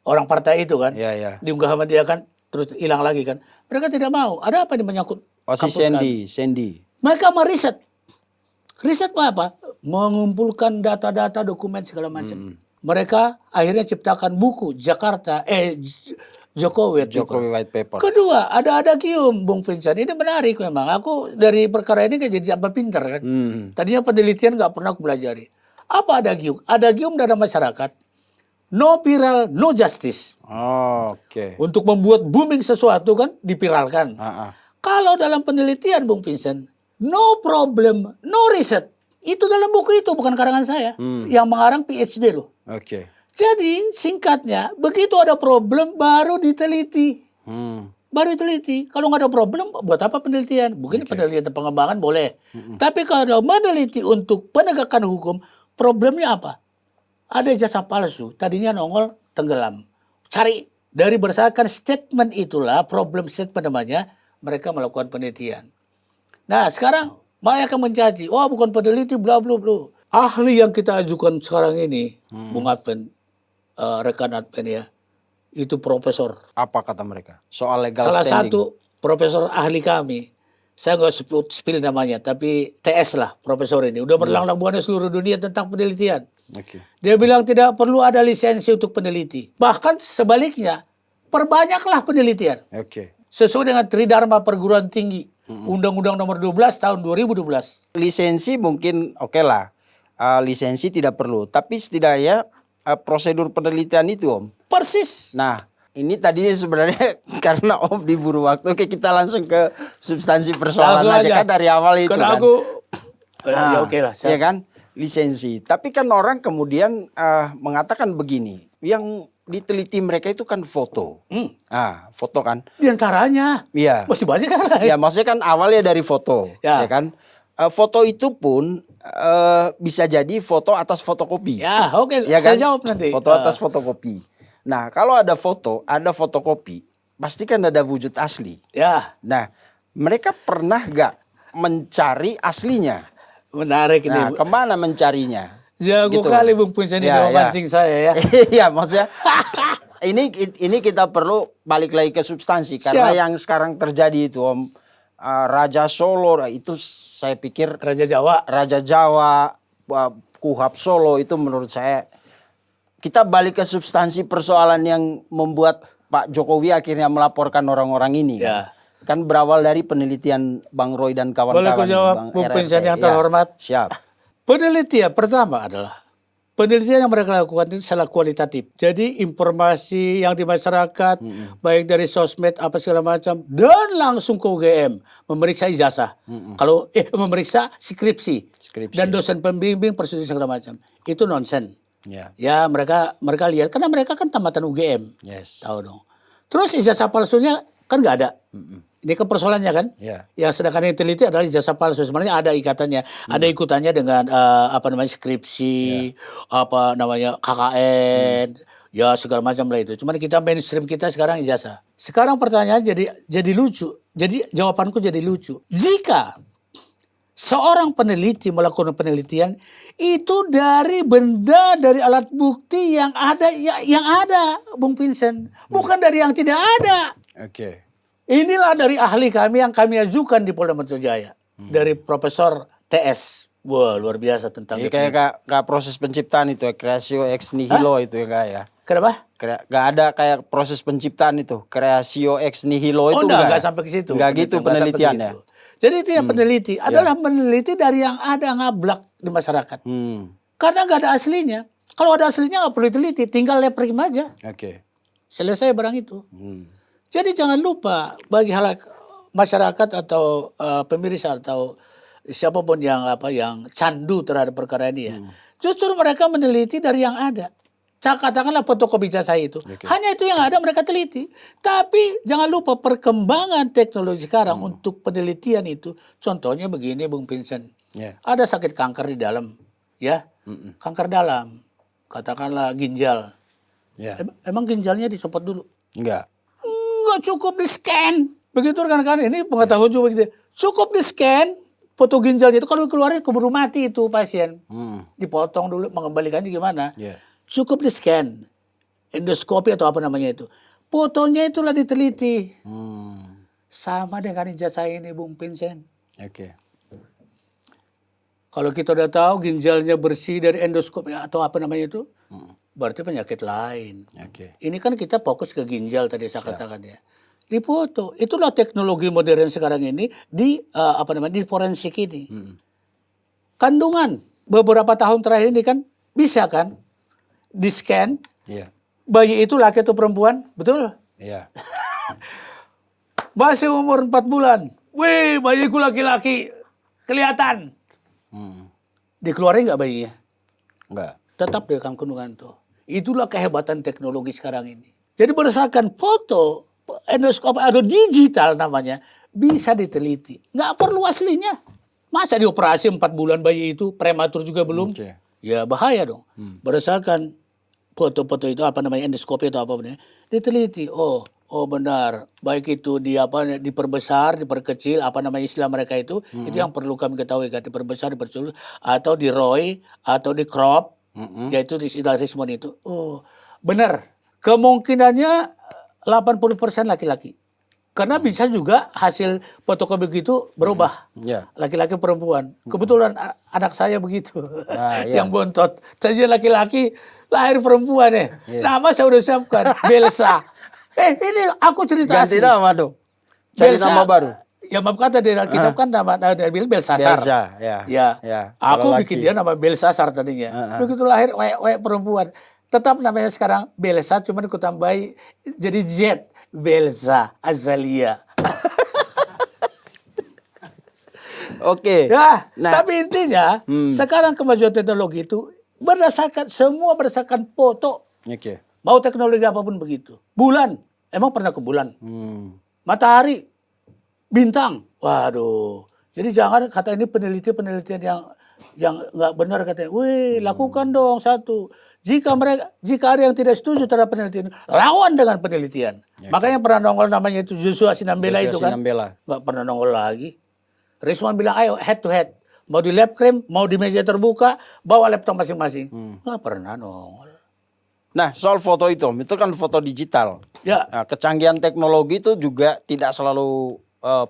orang partai itu kan, diunggah sama dia kan, terus hilang lagi kan. Mereka tidak mau. Ada apa ini menyangkut? Si Sandy. Mereka meriset. Riset apa? Mengumpulkan data-data, dokumen segala macam. Mereka akhirnya ciptakan buku Jokowi White Paper. Kedua, ada adagium, Bung Vincent. Ini menarik memang. Aku dari perkara ini kan jadi tambah pintar kan. Tadinya penelitian nggak pernah aku pelajari. Apa adagium? Adagium dalam masyarakat, no viral, no justice. Untuk membuat booming sesuatu kan dipiralkan. Kalau dalam penelitian, Bung Vincent, no problem, no research. Itu dalam buku itu, bukan karangan saya. Yang mengarang PhD loh. Jadi singkatnya, begitu ada problem baru diteliti. Kalau nggak ada problem, buat apa penelitian? Mungkin penelitian pengembangan boleh. Tapi kalau meneliti untuk penegakan hukum, problemnya apa? Ada ijazah palsu, tadinya nongol tenggelam. Cari dari berdasarkan statement itulah, problem statement namanya, mereka melakukan penelitian. Nah sekarang banyak yang mencaci, bukan peneliti, bla bla bla. Ahli yang kita ajukan sekarang ini, Bung Adven, rekan Adven ya, itu profesor. Apa kata mereka? Soal legal salah standing. Satu profesor ahli kami, saya nggak spill namanya, tapi TS lah profesor ini. Udah berlang-lang buana seluruh dunia tentang penelitian. Dia bilang tidak perlu ada lisensi untuk peneliti. Bahkan sebaliknya, perbanyaklah penelitian. Sesuai dengan Tridharma Perguruan Tinggi. Undang-Undang nomor 12 tahun 2012. Lisensi mungkin oke lah. Lisensi tidak perlu. Tapi setidaknya prosedur penelitian itu Om. Persis. Nah ini tadinya sebenarnya karena Om diburu waktu. Oke kita langsung ke substansi persoalan aja. Kan dari awal itu kan. Aku, ya oke lah. Ya kan lisensi. Tapi kan orang kemudian mengatakan begini. Yang diteliti mereka itu kan foto. Foto kan. Di antaranya. Iya. Masih banyak kan. Ya maksudnya kan awalnya dari foto. Ya kan. Foto itu pun bisa jadi foto atas fotokopi. Ya oke. Ya kan? Saya jawab nanti. Foto atas fotokopi. Nah kalau ada foto, ada fotokopi. Pasti kan ada wujud asli. Ya. Nah mereka pernah gak mencari aslinya? Menarik ini. Nah kemana mencarinya? Jago gitu. Kali Bung Punsen ini mancing saya ya. Iya maksudnya ini kita perlu balik lagi ke substansi. Karena yang sekarang terjadi itu Om, Raja Solo itu saya pikir Raja Jawa, Kuhap Solo itu menurut saya kita balik ke substansi persoalan yang membuat Pak Jokowi akhirnya melaporkan orang-orang ini. Ya. Kan berawal dari penelitian Bang Roy dan kawan-kawan. Boleh ku jawab Bung Punsen yang terhormat? Siap. Penelitian pertama adalah penelitian yang mereka lakukan itu salah kualitatif. Jadi informasi yang di masyarakat baik dari sosmed apa segala macam dan langsung ke UGM memeriksa ijazah. Kalau memeriksa skripsi dan dosen pembimbing persetujuan segala macam. Itu nonsen. Ya mereka lihat karena mereka kan tamatan UGM. Tahu dong. Terus ijazah palsunya kan nggak ada. Ini kan persoalannya kan. Yang sedangkan yang teliti adalah ijazah palsu. Sebenarnya ada ikatannya, ada ikutannya dengan skripsi, KKN, ya segala macam lah itu. Cuman kita mainstream kita sekarang ijazah. Sekarang pertanyaan jadi lucu. Jadi jawabanku jadi lucu. Jika seorang peneliti melakukan penelitian itu dari alat bukti yang ada, Bung Vincent, bukan dari yang tidak ada. Inilah dari ahli kami yang kami ajukan di Polda Metro Jaya. Dari Profesor TS. Wah luar biasa tentang itu. Kayak proses penciptaan itu ya. Creatio ex nihilo itu ya kayak ya. Kenapa? Gak ada kayak proses penciptaan itu. Creatio ex nihilo itu enggak sampai ke situ. Enggak gitu penelitiannya. Jadi itu yang peneliti. Adalah meneliti dari yang ada ngablak di masyarakat. Karena gak ada aslinya. Kalau ada aslinya gak perlu diteliti. Tinggal leprim aja. Selesai barang itu. Jadi jangan lupa bagi hal masyarakat atau pemirsa atau siapapun yang candu terhadap perkara ini ya. Justru mereka meneliti dari yang ada. Katakanlah fotokopi ijazah itu. Hanya itu yang ada mereka teliti. Tapi jangan lupa perkembangan teknologi sekarang untuk penelitian itu. Contohnya begini Bung Vincent. Ada sakit kanker di dalam. Ya. Kanker dalam. Katakanlah ginjal. Emang ginjalnya disopot dulu? Enggak cukup di scan. Begitu kan ini pengetahuan juga begitu. Cukup di scan foto ginjalnya itu kalau keluarin keburu mati itu pasien. Dipotong dulu mengembalikannya gimana? Cukup di scan. Endoskopi atau apa namanya itu. Fotonya itulah diteliti. Sama dengan ijazah ini Bung Vincent. Kalau kita udah tahu ginjalnya bersih dari endoskopi atau apa namanya itu. Berarti penyakit lain. Ini kan kita fokus ke ginjal tadi saya katakan ya. Di foto, itulah teknologi modern sekarang ini di di forensik ini. Kandungan beberapa tahun terakhir ini kan bisa kan di scan. Bayi itu laki atau perempuan, betul? Masih umur 4 bulan. Wih, bayiku laki-laki kelihatan. Dikeluarin nggak bayinya? Enggak. Tetap direkam kandungan tuh. Itulah kehebatan teknologi sekarang ini. Jadi berdasarkan foto, endoskop atau digital namanya, bisa diteliti. Nggak perlu aslinya. Masa dioperasi 4 bulan bayi itu, prematur juga belum? Ya bahaya dong. Berdasarkan foto-foto itu endoskopi atau apa namanya, diteliti. Oh benar. Baik itu diperbesar, diperkecil, istilah mereka itu yang perlu kami ketahui kan, diperbesar, diperkecil, atau di ROI, atau di crop. Yaitu di istilah Richmond itu. Oh, benar. Kemungkinannya 80% laki-laki. Karena bisa juga hasil fotokopi begitu berubah. Laki-laki perempuan. Kebetulan anak saya begitu. Yang bontot. Tadinya laki-laki, lahir perempuan ya. Nama saya udah siapkan. Belsa. Ini aku cerita Ganti asli. nama dong. Cari nama baru. Ya maaf kata di Alkitab kan nama Belsasar. Ya. Aku Kalau bikin laki. dia nama Belsasar tadinya. Begitu lahir wek perempuan. Tetap namanya sekarang Belsa, cuman aku tambahi jadi Z. Belsa Azalia. Oke. Ya, Nah, tapi intinya sekarang kemajuan teknologi itu semua berdasarkan foto. oke. Mau teknologi apapun begitu. Bulan, emang pernah ke bulan? Matahari, bintang. Waduh. Jadi jangan kata ini penelitian yang nggak benar katanya. Wih, lakukan dong satu. Jika ada yang tidak setuju terhadap penelitian, lawan dengan penelitian. Makanya pernah nongol namanya itu Joshua Sinambela itu kan. Nggak pernah nongol lagi. Rizwan bilang, ayo head to head. Mau di lab cream, mau di meja terbuka, bawa laptop masing-masing. Nggak pernah nongol. Nah, soal foto itu kan foto digital. Ya. Nah, kecanggihan teknologi itu juga tidak selalu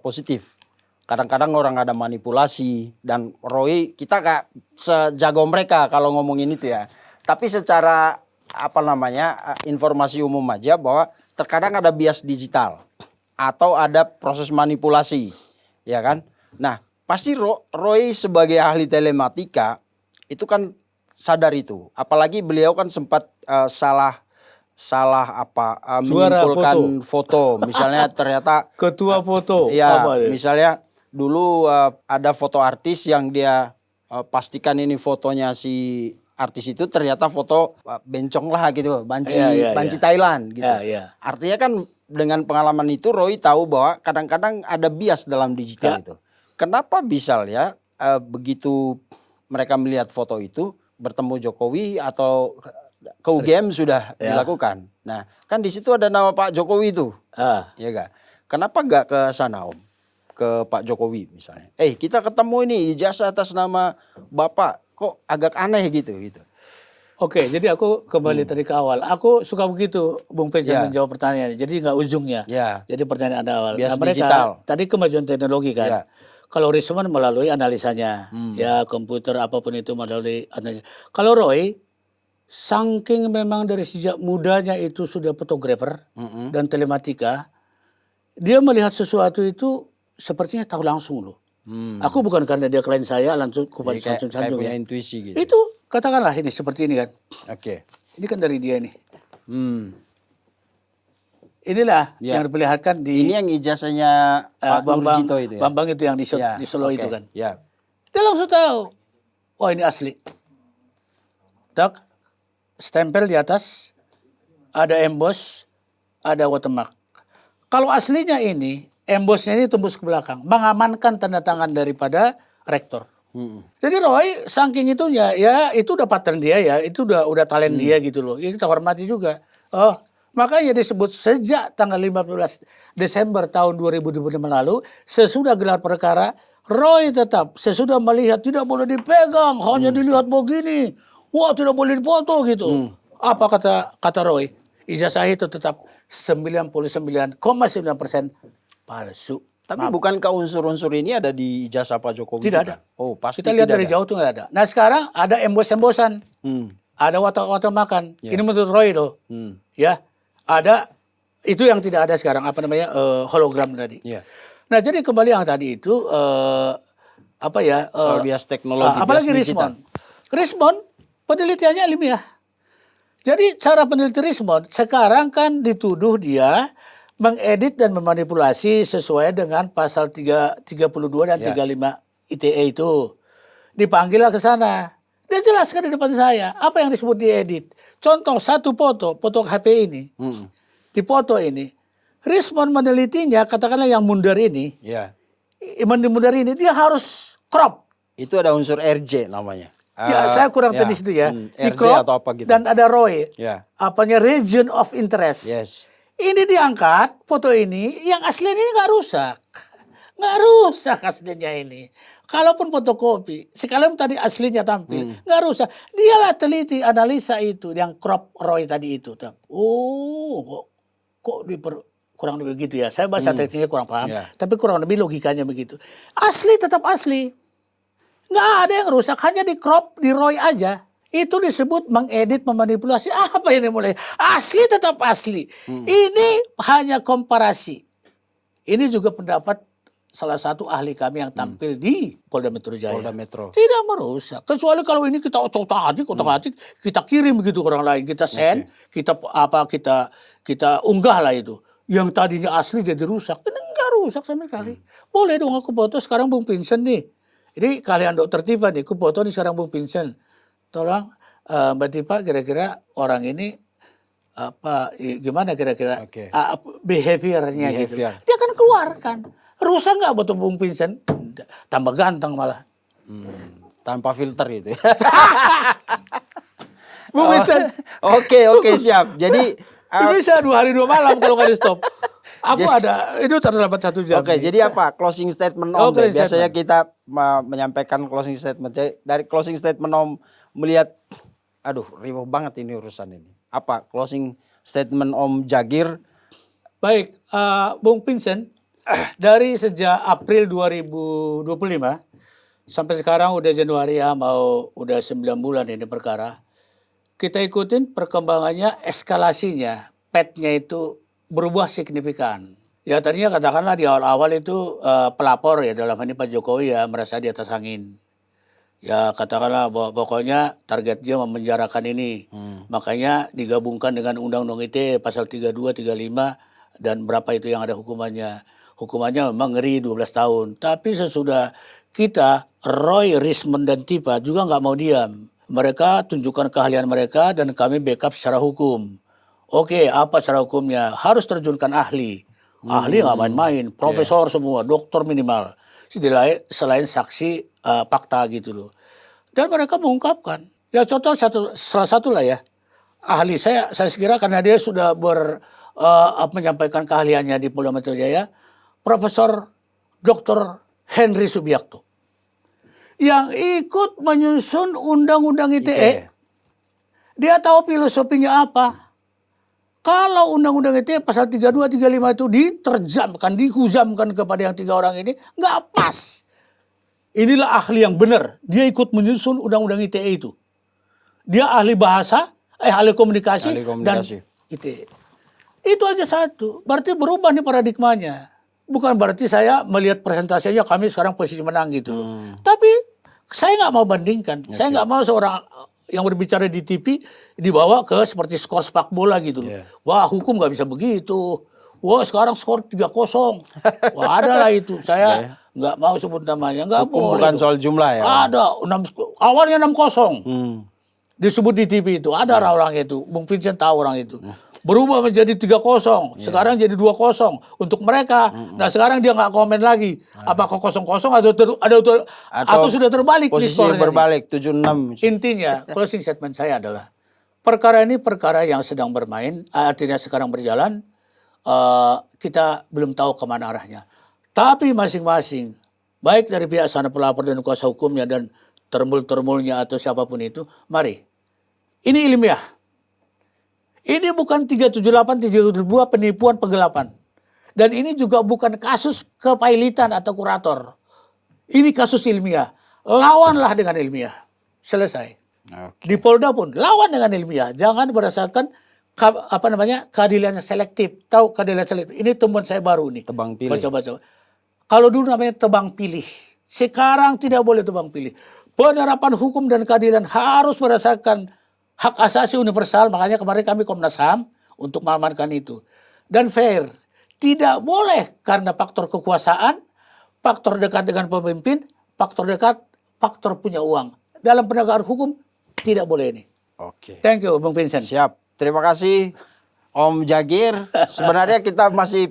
positif. Kadang-kadang orang ada manipulasi dan Roy kita gak sejago mereka kalau ngomongin itu ya. Tapi secara informasi umum aja bahwa terkadang ada bias digital atau ada proses manipulasi, ya kan? Nah, pasti Roy sebagai ahli telematika itu kan sadar itu. Apalagi beliau kan sempat menyimpulkan foto. Misalnya ternyata ketua foto. Ya, misalnya dulu ada foto artis yang dia pastikan ini fotonya si artis itu ternyata foto bencong lah gitu, banci Thailand gitu. Artinya kan dengan pengalaman itu Roy tahu bahwa kadang-kadang ada bias dalam digital itu. Kenapa ya begitu mereka melihat foto itu bertemu Jokowi atau ke UGM sudah dilakukan. Nah, kan di situ ada nama Pak Jokowi itu. Ya gak? Kenapa gak ke sana Om? Ke Pak Jokowi misalnya. Kita ketemu ini ijazah atas nama Bapak. Kok agak aneh gitu. Oke, jadi aku kembali tadi ke awal. Aku suka begitu Bung Peja menjawab pertanyaan. Jadi nggak ujungnya. Jadi pertanyaan Anda awal. Bias mereka digital. Tadi kemajuan teknologi kan. Kalau Rizwan melalui analisanya. Ya komputer apapun itu melalui analisanya. Kalau Roy, saking memang dari sejak mudanya itu sudah fotografer dan telematika. Dia melihat sesuatu itu sepertinya tahu langsung loh. Aku bukan karena dia klien saya langsung sanjung ya. Intuisi gitu. Itu katakanlah ini seperti ini kan. Oke. Ini kan dari dia nih. Inilah yang diperlihatkan di. Ini yang ijazahnya Pak Nurjito itu ya. Bambang itu yang di Solo itu kan. Ya. Dia langsung tahu. Oh ini asli. Tak stempel di atas, ada emboss, ada watermark. Kalau aslinya ini embossnya ini tembus ke belakang, mengamankan tanda tangan daripada rektor. Jadi Roy saking itunya ya itu udah pattern dia ya, itu udah talent dia gitu loh. Ya, kita hormati juga. Makanya disebut sejak tanggal 15 Desember tahun 2025 lalu sesudah gelar perkara Roy tetap sesudah melihat tidak boleh dipegang, hanya dilihat begini. Wah, tidak boleh dipoto gitu. Apa kata Roy? Ijazah itu tetap 99,9% palsu. Tapi bukankah unsur-unsur ini ada di ijazah Pak Jokowi? Tidak ada. Oh, pasti kita lihat dari jauh tuh nggak ada. Nah sekarang ada embos-embosan. Ada watak-watak makan. Ini menurut Roy loh. Ya, ada itu yang tidak ada sekarang hologram tadi. Nah jadi kembali yang tadi itu soal bias teknologi. Apalagi Rismond penelitiannya ilmiah. Jadi cara peneliti Rismond sekarang kan dituduh dia mengedit dan memanipulasi sesuai dengan pasal 32 dan 35 ITE itu. Dipanggillah ke sana. Dia jelaskan di depan saya apa yang disebut diedit. Contoh satu foto HP ini. Di foto ini Rismond menelitinya katakanlah yang mundur ini. Mundur ini dia harus crop. Itu ada unsur RJ namanya. Saya kurang teknis itu ya. Di RJ crop atau apa gitu. dan ada ROI. Region of interest. Ini diangkat foto ini yang aslinya ini nggak rusak. Nggak rusak aslinya ini. Kalaupun fotokopi, sekalipun tadi aslinya tampil, nggak rusak. Dialah teliti analisa itu yang crop ROI tadi itu. Kok kurang lebih begitu ya. Saya bahasa teknisnya kurang paham, tapi kurang lebih logikanya begitu. Asli tetap asli. Nggak ada yang rusak, hanya di crop, di ROI aja. Itu disebut mengedit, memanipulasi. Apa ini mulai? Asli tetap asli. Ini hanya komparasi. Ini juga pendapat salah satu ahli kami yang tampil di Polda Metro Jaya. Polda Metro. Tidak merusak. Kecuali kalau ini kita otak-atik, kita kirim begitu ke orang lain, kita send, kita unggah lah itu. Yang tadinya asli jadi rusak. Ini enggak rusak sama sekali. Boleh dong aku foto sekarang Bung Vincent nih. Ini kalian Dokter Tifa nih, aku foto nih sekarang Bung Vincent. Tolong Mbak Tifa kira-kira orang ini gimana kira-kira behaviornya gitu. Dia akan keluarkan. Rusak nggak buat Bung Vincent? Tambah ganteng malah. Tanpa filter itu. Bung Vincent. Oke, siap. Jadi bisa 2 hari 2 malam kalau nggak di stop. Aku ada, itu terdapat 1 jam. Oke, jadi apa? Closing statement Om. Biasanya kita menyampaikan closing statement. Jadi, dari closing statement Om melihat, aduh riuh banget ini urusan ini. Apa closing statement Om Jagir? Baik, Bung Vincent, dari sejak April 2025 sampai sekarang udah Januari ya, udah 9 bulan ini perkara. Kita ikutin perkembangannya, eskalasinya, petnya itu berubah signifikan. Ya tadinya katakanlah di awal-awal itu pelapor ya dalam hal ini Pak Jokowi ya merasa di atas angin. Ya katakanlah bahwa pokoknya target dia memenjarakan ini. Makanya digabungkan dengan Undang-Undang ITE pasal 32, 35 dan berapa itu yang ada hukumannya. Hukumannya memang ngeri 12 tahun. Tapi sesudah kita, Roy, Rismond dan Tifa juga nggak mau diam. Mereka tunjukkan keahlian mereka dan kami backup secara hukum. Oke, apa secara hukumnya? Harus terjunkan ahli. Ahli nggak main-main, profesor semua, doktor minimal. Selain saksi fakta gitu loh. Dan mereka mengungkapkan. Ya contoh salah satu lah ya. Ahli saya kira karena dia sudah menyampaikan keahliannya di Polda Metro Jaya, Profesor Dr. Henry Subiakto. Yang ikut menyusun Undang-Undang ITE. Dia tahu filosofinya apa. Kalau Undang-Undang ITE pasal 32, 35 itu dihujamkan kepada yang 3 orang ini, nggak pas. Inilah ahli yang benar. Dia ikut menyusun Undang-Undang ITE itu. Dia ahli bahasa, ahli komunikasi. Dan ITE. Itu aja satu. Berarti berubah nih paradigmanya. Bukan berarti saya melihat presentasinya kami sekarang posisi menang gitu loh. Tapi saya nggak mau bandingkan. Saya nggak mau seorang yang berbicara di TV dibawa ke seperti skor sepak bola gitu loh. Wah hukum nggak bisa begitu. Wah sekarang skor 3-0. Wah ada lah itu. Saya nggak mau sebut namanya. Nggak boleh. Bukan soal jumlah ya. Ada. Awalnya 6-0. Disebut di TV itu. Ada orang itu. Bung Vincent tahu orang itu. Berubah menjadi 3-0, sekarang jadi 2-0 untuk mereka. Nah sekarang dia nggak komen lagi. Apakah 0-0 atau sudah terbalik posisi skornya berbalik 7-6. Intinya closing statement saya adalah perkara ini perkara yang sedang bermain, artinya sekarang berjalan. Kita belum tahu kemana arahnya. Tapi masing-masing, baik dari pihak sana pelapor dan kuasa hukumnya dan termul-termulnya atau siapapun itu, mari. Ini ilmiah. Ini bukan 378, 372 penipuan penggelapan. Dan ini juga bukan kasus kepailitan atau kurator. Ini kasus ilmiah. Lawanlah dengan ilmiah. Selesai. Di Polda pun lawan dengan ilmiah. Jangan berdasarkan keadilan selektif. Tahu keadilan selektif? Ini temuan saya baru nih. Tebang pilih. Baca-baca. Kalau dulu namanya tebang pilih. Sekarang tidak boleh tebang pilih. Penerapan hukum dan keadilan harus berdasarkan hak asasi universal, makanya kemarin kami Komnas HAM untuk mengamankan itu. Dan fair, tidak boleh karena faktor kekuasaan, faktor dekat dengan pemimpin, faktor punya uang. Dalam penegakan hukum tidak boleh ini. Oke. Thank you Bung Vincent. Siap, terima kasih Om Jagir. Sebenarnya kita masih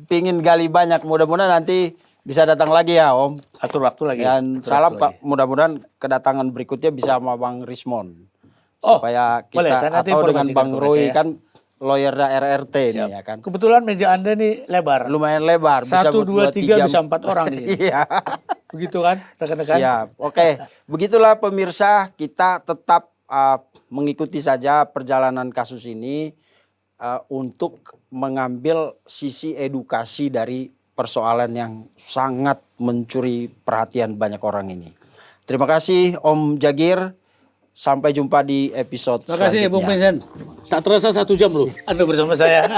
pingin gali banyak, mudah-mudahan nanti bisa datang lagi ya Om. Atur waktu lagi. Dan salam Pak, mudah-mudahan kedatangan berikutnya bisa sama Bang Rismond. Supaya kita boleh, atau dengan Bang Roy kan lawyer RRT ini ya kan. Kebetulan meja Anda nih lebar. Lumayan lebar. 1, 2, 3 bisa 4 orang di sini. Iya. Begitu kan rekan-rekan? Siap. Oke. Begitulah pemirsa, kita tetap mengikuti saja perjalanan kasus ini untuk mengambil sisi edukasi dari persoalan yang sangat mencuri perhatian banyak orang ini. Terima kasih Om Jagir. Sampai jumpa di episode Terima kasih selanjutnya. Bung Vincent. Tak terasa 1 jam loh Anda bersama saya.